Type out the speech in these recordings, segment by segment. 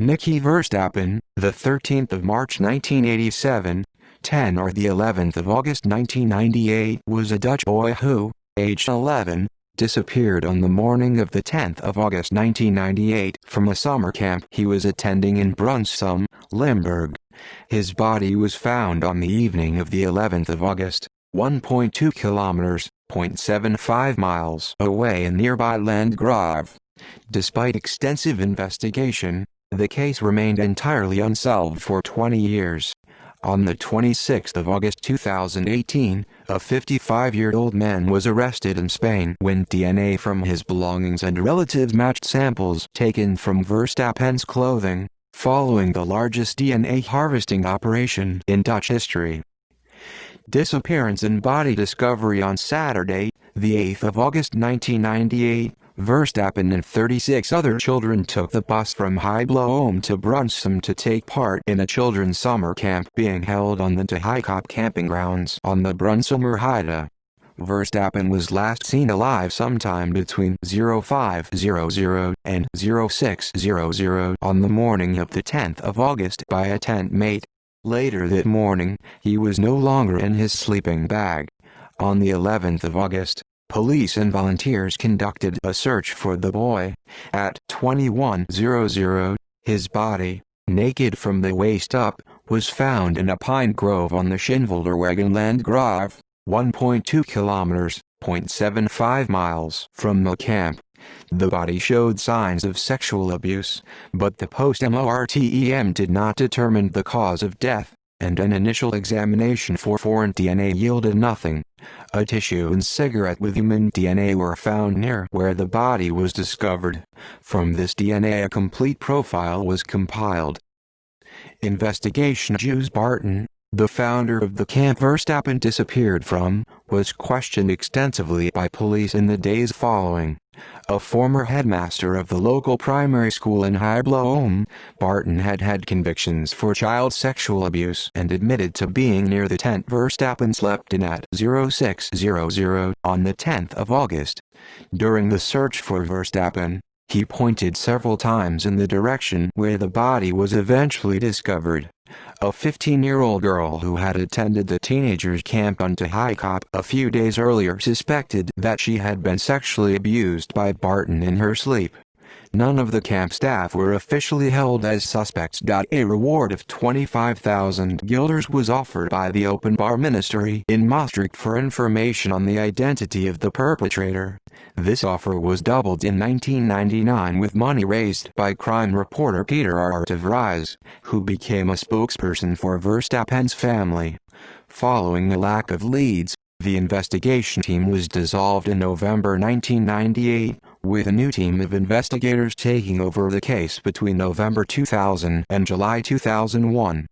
Nicky Verstappen, the 13th of March 1987, 10 or the 11th of August 1998, was a Dutch boy who, aged 11, disappeared on the morning of the 10th of August 1998 from a summer camp he was attending in Brunssum, Limburg. His body was found on the evening of the 11th of August, 1.2 kilometers, 0.75 miles away in nearby Landgraaf. Despite extensive investigation, the case remained entirely unsolved for 20 years. On the 26th of August 2018, a 55-year-old man was arrested in Spain when DNA from his belongings and relatives matched samples taken from Verstappen's clothing, following the largest DNA harvesting operation in Dutch history. Disappearance and body discovery. On Saturday, the 8th of August 1998, Verstappen and 36 other children took the bus from Heibloem to Brunssum to take part in a children's summer camp being held on the De Heikop camping grounds on the Brunssummer Heide. Verstappen was last seen alive sometime between 05:00 and 06:00 on the morning of the 10th of August by a tent mate. Later that morning, he was no longer in his sleeping bag. On the 11th of August, police and volunteers conducted a search for the boy. At 21:00, his body, naked from the waist up, was found in a pine grove on the Schijnwouderbeke Landgraaf, 1.2 kilometers, 0.75 miles from the camp. The body showed signs of sexual abuse, but the post-mortem did not determine the cause of death, and an initial examination for foreign DNA yielded nothing. A tissue and cigarette with human DNA were found near where the body was discovered. From this DNA a complete profile was compiled. Investigation. Jules Barton, the founder of the camp Verstappen disappeared from, was questioned extensively by police in the days following. A former headmaster of the local primary school in Heibloem, Barton had had convictions for child sexual abuse and admitted to being near the tent Verstappen slept in at 06:00 on the 10th of August. During the search for Verstappen, he pointed several times in the direction where the body was eventually discovered. A 15-year-old girl who had attended the teenagers' camp on De Heikop a few days earlier suspected that she had been sexually abused by Barton in her sleep. None of the camp staff were officially held as suspects. A reward of 25,000 guilders was offered by the Openbaar Ministerie in Maastricht for information on the identity of the perpetrator. This offer was doubled in 1999 with money raised by crime reporter Peter R. de Vries, who became a spokesperson for Verstappen's family. Following a lack of leads, the investigation team was dissolved in November 1998, with a new team of investigators taking over the case between November 2000 and July 2001.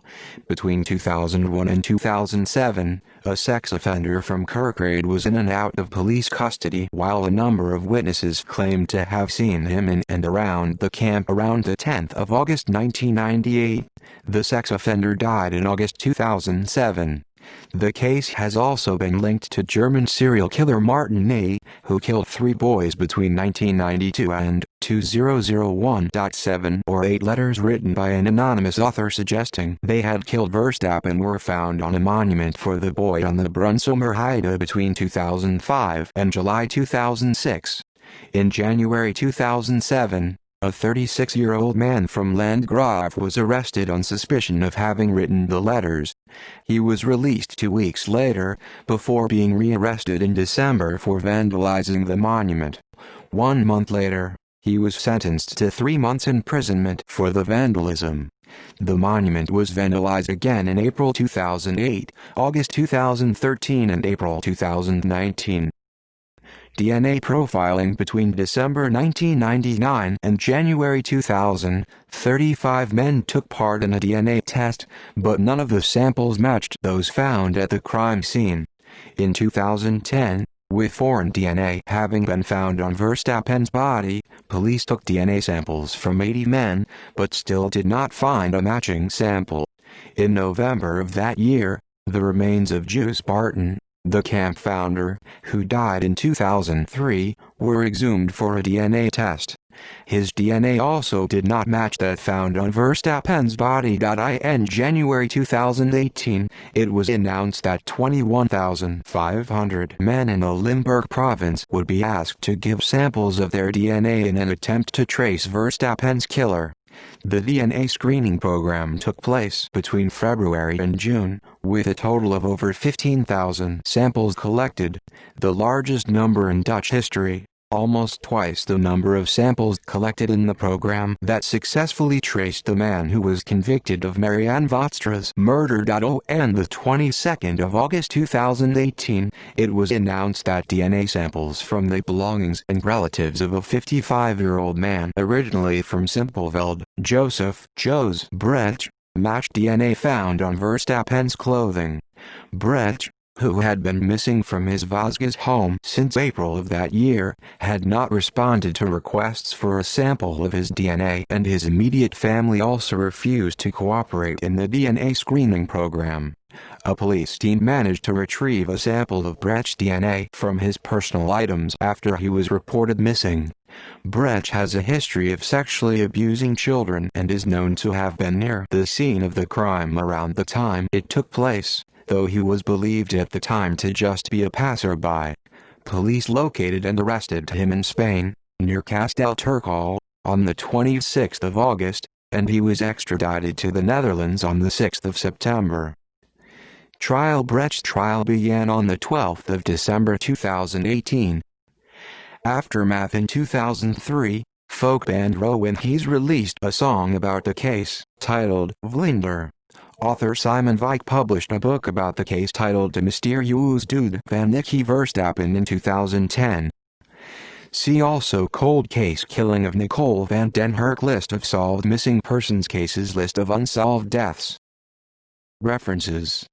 Between 2001 and 2007, a sex offender from Kerkrade was in and out of police custody, while a number of witnesses claimed to have seen him in and around the camp around the 10th of August 1998. The sex offender died in August 2007. The case has also been linked to German serial killer Martin Nicky, who killed 3 boys between 1992 and 2001. 7 or 8 letters written by an anonymous author suggesting they had killed Verstappen were found on a monument for the boy on the Brunsummer Heide between 2005 and July 2006. In January 2007, a 36-year-old man from Landgraaf was arrested on suspicion of having written the letters. He was released 2 weeks later, before being rearrested in December for vandalizing the monument. 1 month later, he was sentenced to 3 months imprisonment for the vandalism. The monument was vandalized again in April 2008, August 2013 and April 2019. DNA profiling. Between December 1999 and January 2000, 35 men took part in a DNA test, but none of the samples matched those found at the crime scene. In 2010, with foreign DNA having been found on Verstappen's body, police took DNA samples from 80 men, but still did not find a matching sample. In November of that year, the remains of Jules Barton, the camp founder, who died in 2003, were exhumed for a DNA test. His DNA also did not match that found on Verstappen's body. In January 2018, it was announced that 21,500 men in the Limburg province would be asked to give samples of their DNA in an attempt to trace Verstappen's killer. The DNA screening program took place between February and June, with a total of over 15,000 samples collected, the largest number in Dutch history, almost twice the number of samples collected in the program that successfully traced the man who was convicted of Marianne Vaatstra's murder. On the 22nd of August 2018, it was announced that DNA samples from the belongings and relatives of a 55-year-old man originally from Simpelveld, Joseph "Joes" Brecht, matched DNA found on Verstappen's clothing. Brecht, who had been missing from his Vosges home since April of that year, had not responded to requests for a sample of his DNA, and his immediate family also refused to cooperate in the DNA screening program. A police team managed to retrieve a sample of Brecht's DNA from his personal items after he was reported missing. Brecht has a history of sexually abusing children and is known to have been near the scene of the crime around the time it took place, though he was believed at the time to just be a passerby. Police located and arrested him in Spain, near Castelturcal, on the 26th of August, and he was extradited to the Netherlands on the 6th of September. Brecht's trial began on the 12th of December 2018. Aftermath. In 2003, folk band Rowan Hees released a song about the case, titled Vlinder. Author Simon Vijk published a book about the case titled De Mysterieuze Dood van Nicky Verstappen in 2010. See also Cold Case Killing of Nicole van den Herk, List of solved missing persons cases, List of unsolved deaths. References